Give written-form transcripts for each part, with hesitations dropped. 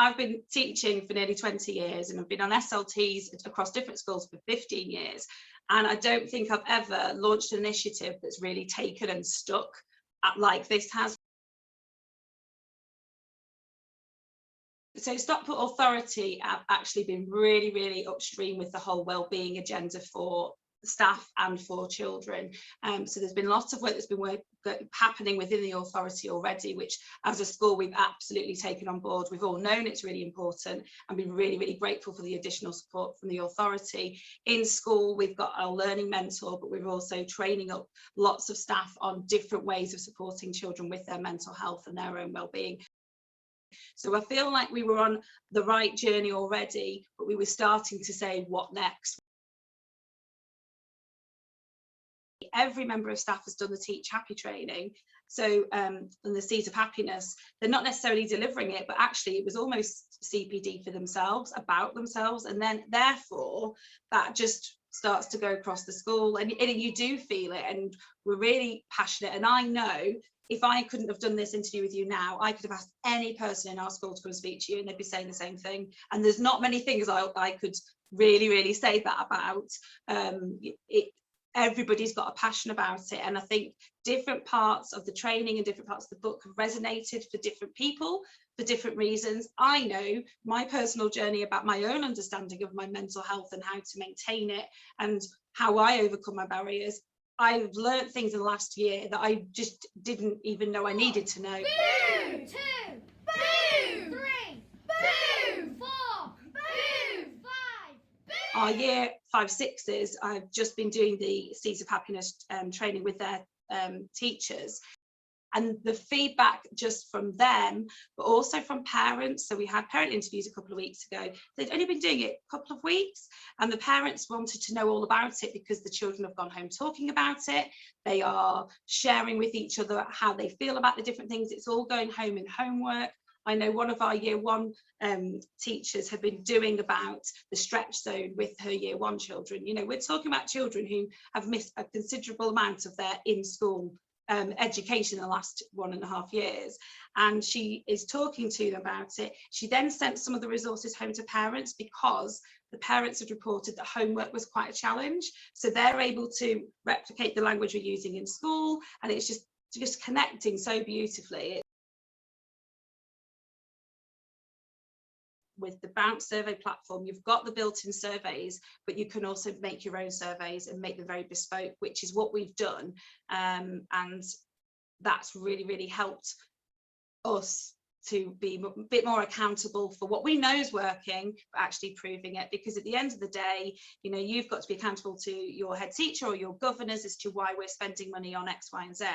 I've been teaching for nearly 20 years and I've been on SLTs across different schools for 15 years. And I don't think I've ever launched an initiative that's really taken and stuck like this has. So Stockport Authority have actually been really, really upstream with the whole wellbeing agenda for staff and for children. So there's been lots of work that's been happening within the authority already, which as a school we've absolutely taken on board. We've all known it's really important and been really, really grateful for the additional support from the authority. In school we've got our learning mentor, but we're also training up lots of staff on different ways of supporting children with their mental health and their own wellbeing. So I feel like we were on the right journey already, but we were starting to say, what next? Every member of staff has done the Teach Happy training. So and the Seeds of Happiness, they're not necessarily delivering it, but actually it was almost CPD for themselves, about themselves. And then therefore that just starts to go across the school and you do feel it, and we're really passionate. And I know if I couldn't have done this interview with you now, I could have asked any person in our school to come and speak to you and they'd be saying the same thing. And there's not many things I could really, really say that about. Everybody's got a passion about it, and I think different parts of the training and different parts of the book have resonated for different people for different reasons. I know my personal journey about my own understanding of my mental health and how to maintain it and how I overcome my barriers. I've learned things in the last year that I just didn't even know I needed to know. Boo! 2, boo! 3, boo! 4, boo! 5, boo! Our year 5-6s, I've just been doing the Seeds of Happiness training with their teachers. And the feedback just from them, but also from parents. So we had parent interviews a couple of weeks ago. They'd only been doing it a couple of weeks, and the parents wanted to know all about it because the children have gone home talking about it. They are sharing with each other how they feel about the different things. It's all going home in homework. I know one of our year 1 teachers had been doing about the stretch zone with her year 1 children. You know, we're talking about children who have missed a considerable amount of their in-school education in the last 1.5 years, and she is talking to them about it. She then sent some of the resources home to parents because the parents had reported that homework was quite a challenge, so they're able to replicate the language we're using in school, and it's just connecting so beautifully. With the Bounce survey platform, you've got the built-in surveys, but you can also make your own surveys and make them very bespoke, which is what we've done, and that's really, really helped us to be a bit more accountable for what we know is working, but actually proving it. Because at the end of the day, you know, you've got to be accountable to your head teacher or your governors as to why we're spending money on X, Y, and Z.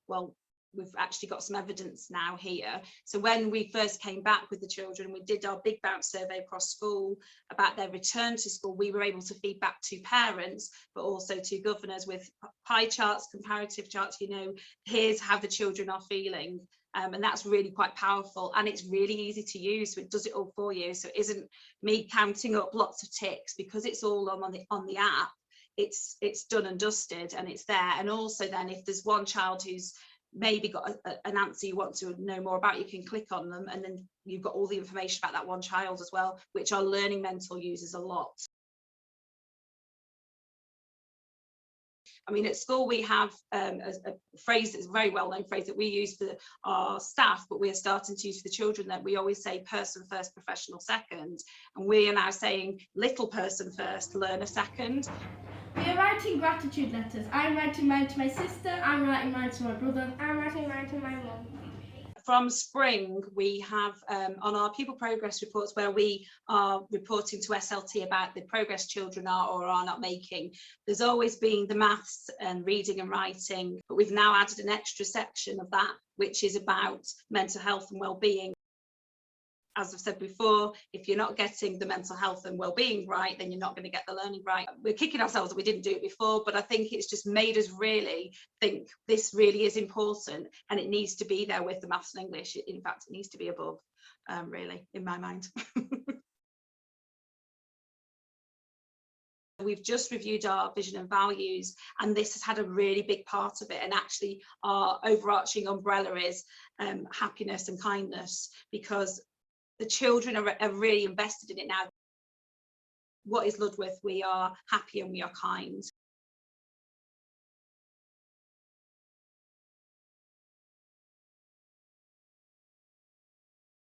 Well, we've actually got some evidence now here. So when we first came back with the children, we did our big bounce survey across school about their return to school. We were able to feed back to parents, but also to governors with pie charts, comparative charts, you know, here's how the children are feeling. And that's really quite powerful, and it's really easy to use, so it does it all for you. So it isn't me counting up lots of ticks, because it's all on the app. It's done and dusted, and it's there. And also then if there's one child who's maybe got an answer you want to know more about, you can click on them, and then you've got all the information about that one child as well, which our learning mentor uses a lot. I mean, at school we have a phrase that's a very well-known phrase that we use for our staff, but we are starting to use for the children, that we always say person first, professional second, and we are now saying little person first, learner second. We are writing gratitude letters. I'm writing mine to my sister, I'm writing mine to my brother, I'm writing mine to my mum. From spring, we have on our pupil progress reports, where we are reporting to SLT about the progress children are or are not making, there's always been the maths and reading and writing, but we've now added an extra section of that, which is about mental health and well-being. As I've said before, if you're not getting the mental health and well-being right, then you're not going to get the learning right. We're kicking ourselves that we didn't do it before, but I think it's just made us really think this really is important, and it needs to be there with the maths and English. In fact, it needs to be above, really, in my mind. We've just reviewed our vision and values, and this has had a really big part of it. And actually our overarching umbrella is happiness and kindness, because the children are really invested in it now. What is Ludworth? We are happy and we are kind.